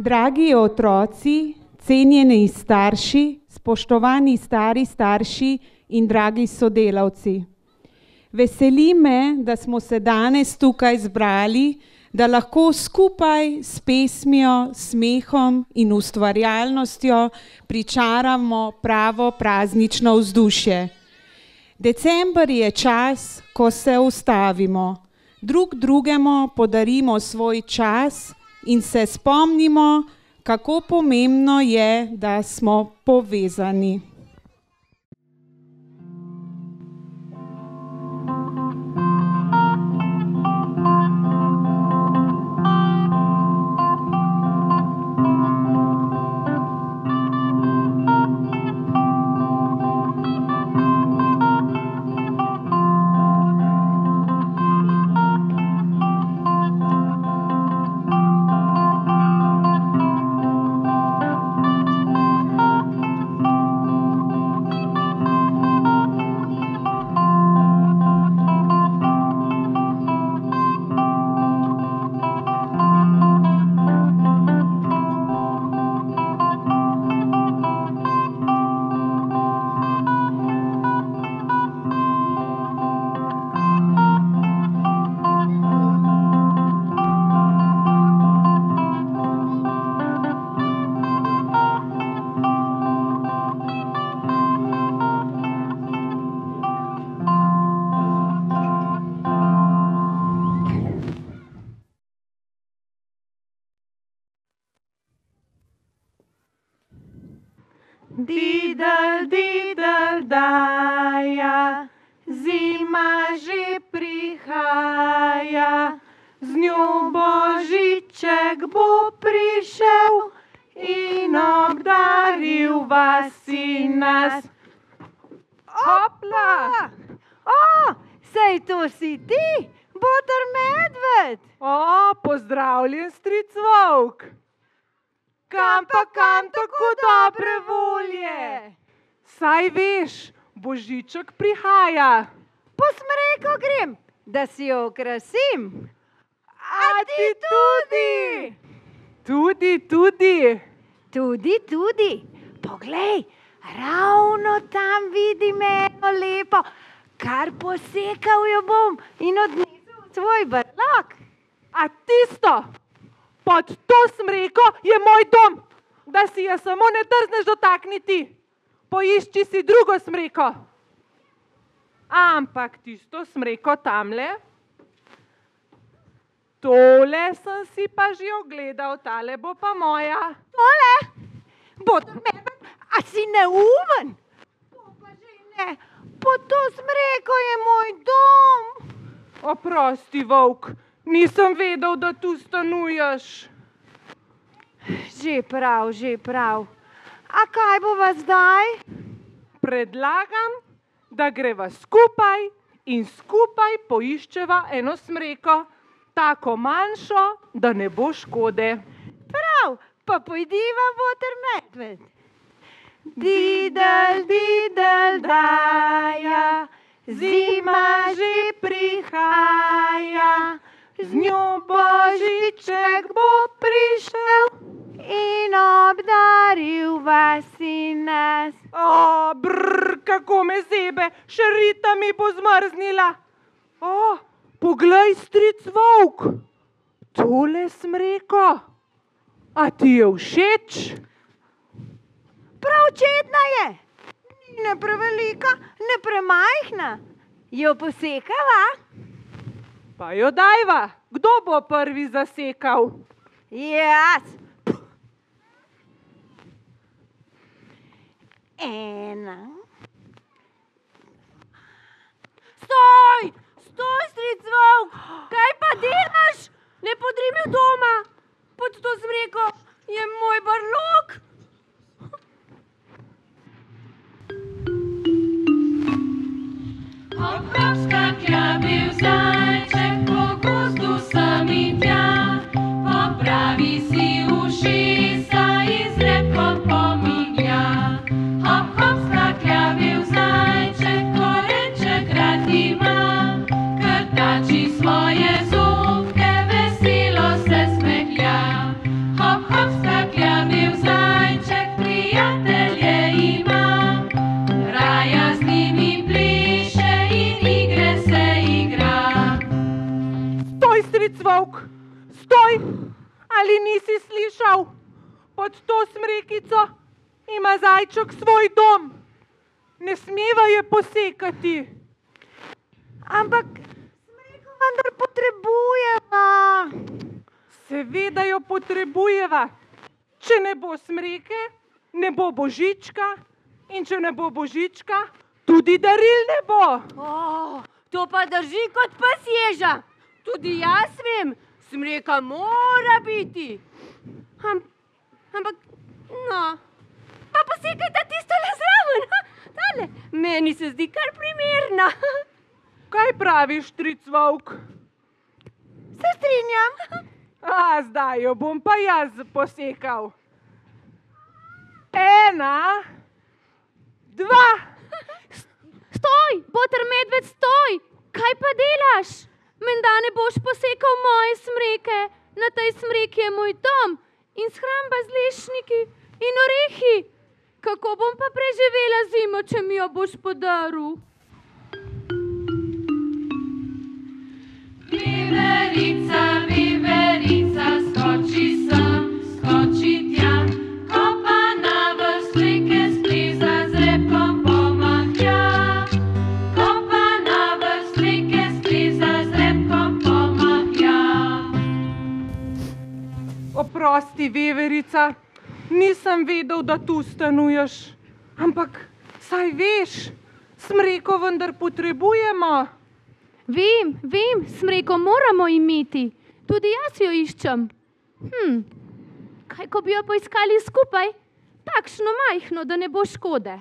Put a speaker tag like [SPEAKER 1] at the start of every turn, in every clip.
[SPEAKER 1] Dragi otroci, cenjeni starši, spoštovani stari starši in dragi sodelavci. Veseli me, da smo se danes tukaj zbrali, da lahko skupaj s pesmijo, smehom in ustvarjalnostjo pričaramo pravo praznično vzdušje. December je čas, ko se ustavimo, drug drugemu podarimo svoj čas in se spomnimo, kako pomembno je, da smo povezani.
[SPEAKER 2] Didel, didel, daja, zima že prihaja, z njo Božiček bo prišel in obdaril vas in nas.
[SPEAKER 3] Hopla! Sej to si ti, Boter Medved?
[SPEAKER 2] Pozdravljen, stric Volk. Kam tako dobre volje? Saj veš, Božiček prihaja.
[SPEAKER 3] Po smreko grem, da si jo okrasim.
[SPEAKER 2] A ti tudi?
[SPEAKER 3] Tudi. Poglej, ravno tam vidim eno lepo, kar posekal jo bom in odnesel v svoj brlog.
[SPEAKER 2] A tisto pod to smreko je moj dom, da si jo samo ne drzneš dotakniti. Poišči si drugo smreko. Ampak tisto smreko tamle, tole sem si pa že ogledal, tale bo pa moja.
[SPEAKER 3] Tole? Boter Medved, a si neumen? To pa že ne, pod to smreko je moj dom.
[SPEAKER 2] Oprosti, Volk, nisem vedel, da tu stanuješ.
[SPEAKER 3] Že prav. A kaj bova zdaj?
[SPEAKER 2] Predlagam, da greva skupaj in skupaj poiščeva eno smreko, tako manjšo, da ne bo škode.
[SPEAKER 3] Prav, pa pojdiva, Boter Medved. Didel, didel, daja, zima že prihaja, z njo Božiček bo prišel in obdaril vas in nas.
[SPEAKER 2] Kako me zebe, še Rita mi bo zmrznila. Poglej, stric Volk, tole smreko, a ti je všeč?
[SPEAKER 3] Prav čedna je, ni ne prevelika, ne premajhna. Jo posekava?
[SPEAKER 2] Pa jo dajva, kdo bo prvi zasekal?
[SPEAKER 3] Jaz. Ena. Stoj, stric Volk, kaj pa delaš? Ne podri mi doma, pod to smreko je moj brlog.
[SPEAKER 4] Hop, hop, skaklja bil zajček, po gozdu sem in tja, popravi si ušesa in z repkom pomiglja. Hop, hop, skaklja bil zajček, korenček rad ima, krtači svoje zobke, veselo se smehlja. Hop, hop, skaklja
[SPEAKER 2] volk, stoj! Ali nisi slišal? Pod to smrekico ima zajček svoj dom. Ne smeva je posekati.
[SPEAKER 3] Ampak smreko vendar potrebujeva.
[SPEAKER 2] Seveda jo potrebujeva. Če ne bo smreke, ne bo božička. In če ne bo božička, tudi daril ne bo.
[SPEAKER 5] To pa drži kot pes ježa. Tudi jaz vem, smreka mora biti. Ampak, no, pa posekajte tisto le zraven. Tale, meni se zdi kar primerna.
[SPEAKER 2] Kaj praviš, stric volk?
[SPEAKER 3] Se strinjam.
[SPEAKER 2] Zdaj jo bom pa jaz posekal. 1, 2.
[SPEAKER 5] Stoj, boter medved, stoj! Kaj pa delaš? Menda ne boš posekal moje smreke. Na tej smreki je moj dom in shramba z lešniki in orehi. Kako bom pa preživela zimo, če mi jo boš podaril?
[SPEAKER 4] Veverica, veverica, skoči sem, skoči tja, ko pa na vrst reke spleza z repom pomahlja. Ko pa na vrst reke spleza z repom pomahlja.
[SPEAKER 2] Oprosti, veverica, nisem vedel, da tu stanuješ. Ampak, saj veš, smreko vendar potrebujemo.
[SPEAKER 5] Vem, smreko moramo imeti. Tudi jaz jo iščem. Kaj, ko bi jo poiskali skupaj? Takšno majhno, da ne bo škode.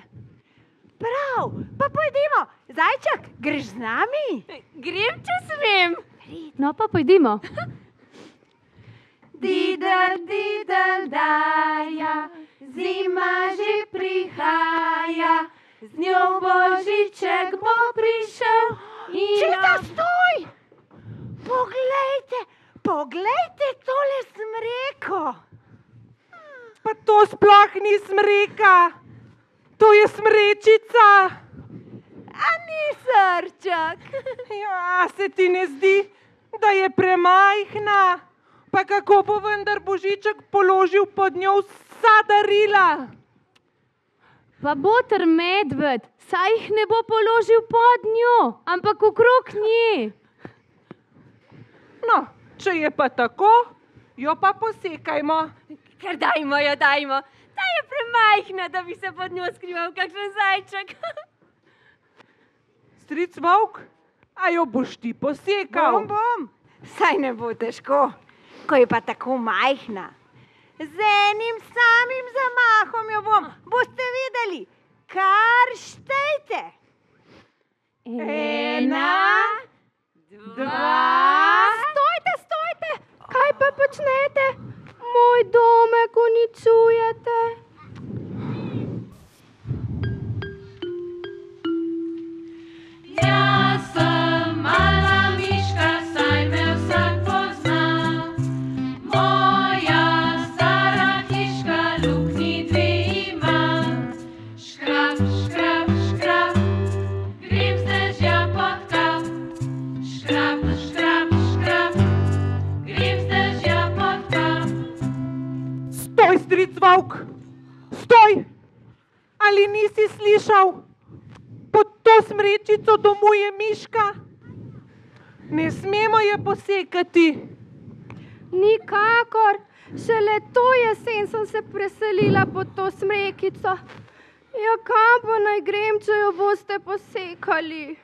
[SPEAKER 3] Prav, pa pojdimo. Zajček, greš z nami?
[SPEAKER 5] Grem, če smem. No, pa pojdimo.
[SPEAKER 3] Didel, didel, daja, zima že prihaja, z njo božiček bo prišel. Čita, stoj! Poglejte tole smreko.
[SPEAKER 2] Pa to sploh ni smreka, to je smrečica.
[SPEAKER 3] A ni srček?
[SPEAKER 2] Ja, se ti ne zdi, da je premajhna? Pa kako bo vendar božiček položil pod njo vsa darila?
[SPEAKER 5] Pa boter medved, saj jih ne bo položil pod njo, ampak okrog nje.
[SPEAKER 2] No, če je pa tako, jo pa posekajmo.
[SPEAKER 5] Ker dajmo jo, dajmo. Ta je premajhna, da bi se pod njo skrival kakšen zajček.
[SPEAKER 2] Stric volk, a jo boš ti posekal?
[SPEAKER 3] Bom. Saj ne bo težko, ko je pa tako majhna. Z enim samim zamahom jo bom, boste videli, kar štejte.
[SPEAKER 2] 1, 2.
[SPEAKER 5] Stojte, kaj pa počnete? Moj domek uničujete.
[SPEAKER 4] Jaz sem mala miška, saj me vsak pozna. Moja stara hiška luknji 2 ima. Škrap, škrap, škrap, grem z dežja pod kap. Škrap, škrap, škrap, grem z dežja pod kap.
[SPEAKER 2] Stoj, stric volk, stoj! Ali nisi slišal? Pod to smrečico domuje miška. Ne smemo je posekati.
[SPEAKER 5] Nikakor, šele to jesen sem se preselila pod to smrekico. Ja, kam pa naj grem, če jo boste posekali?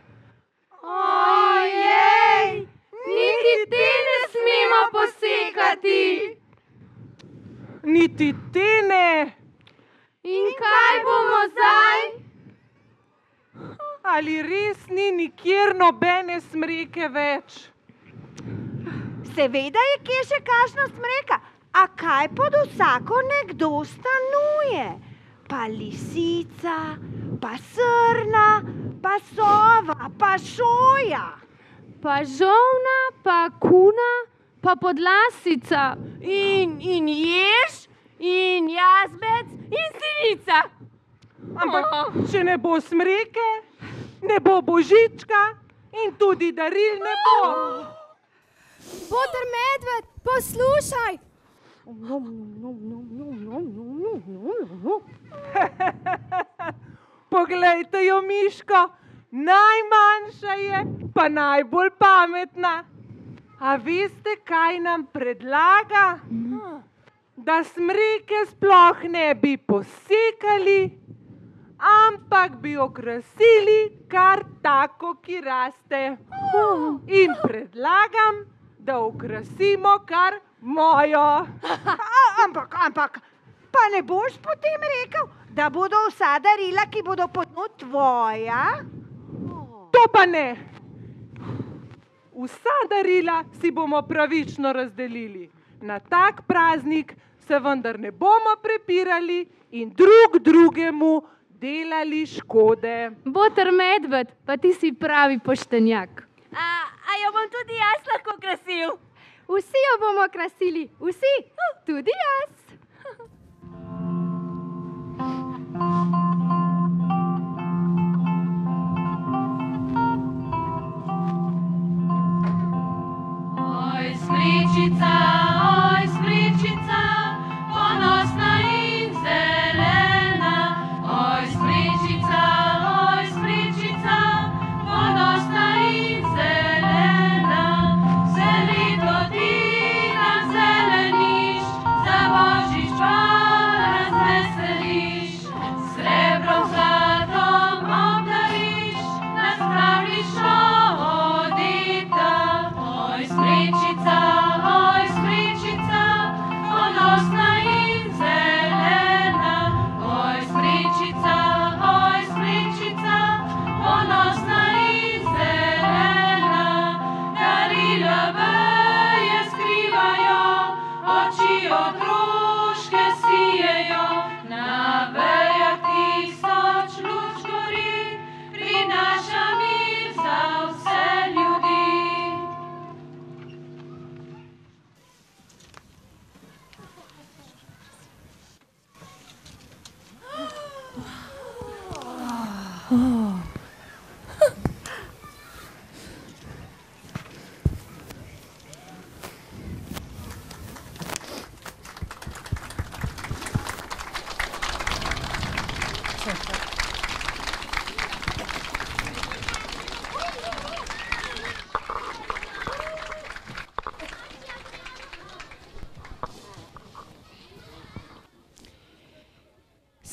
[SPEAKER 3] Ojej,
[SPEAKER 5] niti te ne smemo posekati.
[SPEAKER 2] Niti te ne.
[SPEAKER 5] In kaj bomo zdaj?
[SPEAKER 2] Ali res ni nikjer nobene smreke več?
[SPEAKER 3] seveda je kje še kakšna smreka, a kaj pod vsako nekdo stanuje? Pa lisica, pa srna, pa sova, pa šoja.
[SPEAKER 5] Pa žolna, pa kuna, pa podlasica.
[SPEAKER 3] In jež, in jazbec, in sinica.
[SPEAKER 2] Ampak če ne bo smreke, ne bo božička in tudi daril ne bo.
[SPEAKER 5] Boter medved, poslušaj!
[SPEAKER 2] Poglejte jo, Miško, najmanjša je, pa najbolj pametna. A veste, kaj nam predlaga? Da smreke sploh ne bi posekali, ampak bi okrasili kar tako, ki raste. In predlagam, da okrasimo kar mojo.
[SPEAKER 3] Ampak, pa ne boš potem rekel, da bodo vsa darila, ki bodo potno tvoja?
[SPEAKER 2] To pa ne. Vsa darila si bomo pravično razdelili. Na tak praznik se vendar ne bomo prepirali in drug drugemu delali škode.
[SPEAKER 5] Boter medved, pa ti si pravi poštenjak.
[SPEAKER 6] A jo bom tudi jaz lahko krasil?
[SPEAKER 5] Vsi jo bomo krasili, vsi, tudi jaz.
[SPEAKER 4] Oj, smrečica, ponosna in zelena. Oj, smrečica, ponosna in zelena. Vse leto ti nam zeleniš, za božič pa razveseliš. Srebrom, zlatom obdariš, nas pravlično odeta. Oj, smrečica, ponosna in zelena. Oj, smrečica, ponosna in zelena. Darila veje skrivajo, oči otroške sijejo. Na vejah tisoč luč gori, prinaša mir za vse ljudi.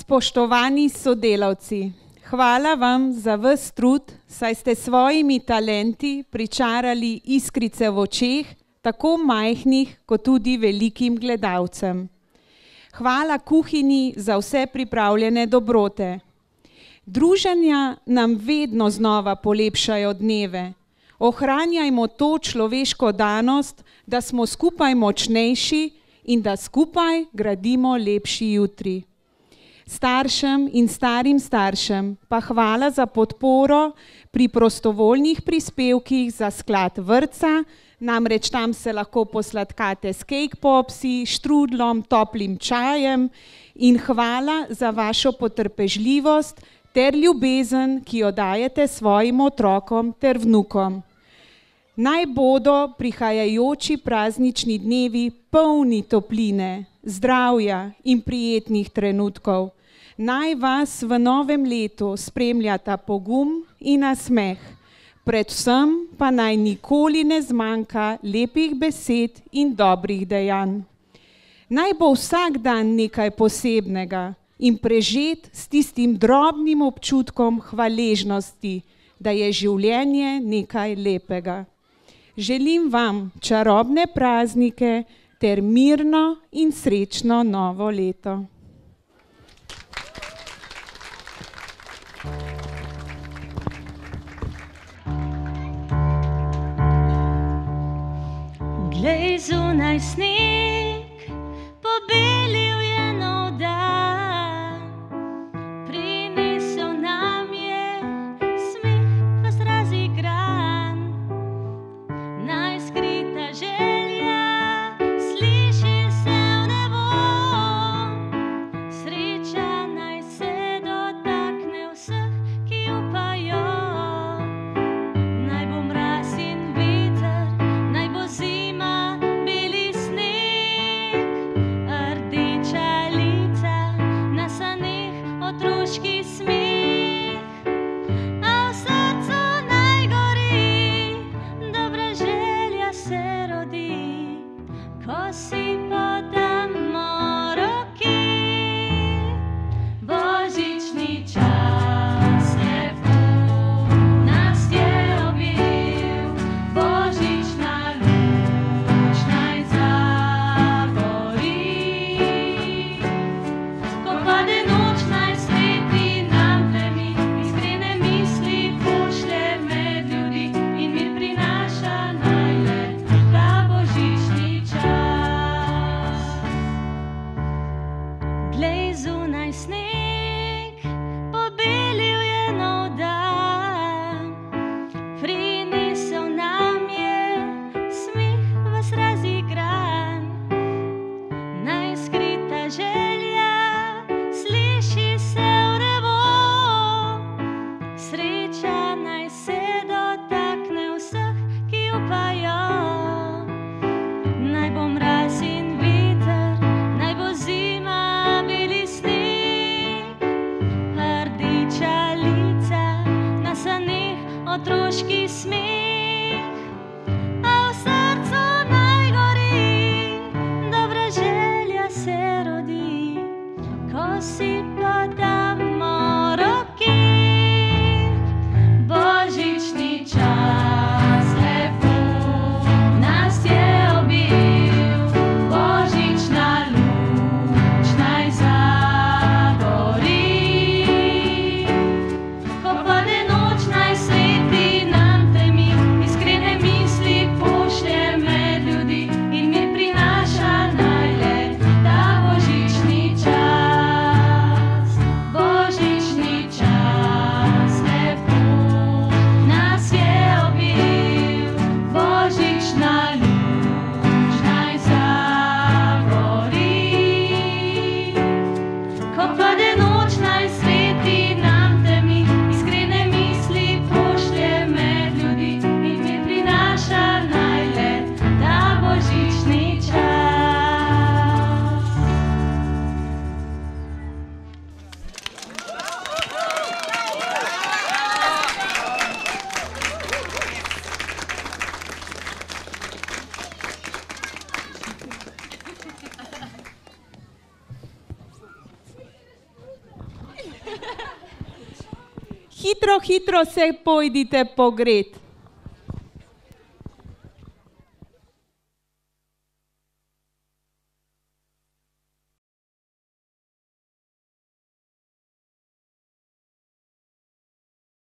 [SPEAKER 1] Spoštovani sodelavci, hvala vam za ves trud, saj ste s svojimi talenti pričarali iskrice v očeh, tako majhnih kot tudi velikim gledalcem. Hvala kuhinji za vse pripravljene dobrote. Druženja nam vedno znova polepšajo dneve. Ohranjajmo to človeško danost, da smo skupaj močnejši in da skupaj gradimo lepši jutri. Staršem in starim staršem pa hvala za podporo pri prostovoljnih prispevkih za sklad vrtca, namreč tam se lahko posladkate s cake popsi, štrudlom, toplim čajem in hvala za vašo potrpežljivost ter ljubezen, ki jo dajete svojim otrokom ter vnukom. Naj bodo prihajajoči praznični dnevi polni topline, zdravja in prijetnih trenutkov. Naj vas v novem letu spremljata pogum in nasmeh. Predvsem pa naj nikoli ne zmanjka lepih besed in dobrih dejanj. Naj bo vsak dan nekaj posebnega in prežet s tistim drobnim občutkom hvaležnosti, da je življenje nekaj lepega. Želim vam čarobne praznike ter mirno in srečno novo leto.
[SPEAKER 7] Glej, zunaj sneg, pobelil je nov dan, prinesel nam je smeh ves razigran. Najskrita želja sliši se v nebo, sreča naj se dotakne vseh, ki upajo. Naj bo mraz in veter, naj bo zima
[SPEAKER 1] Hitro se pojdite pogret.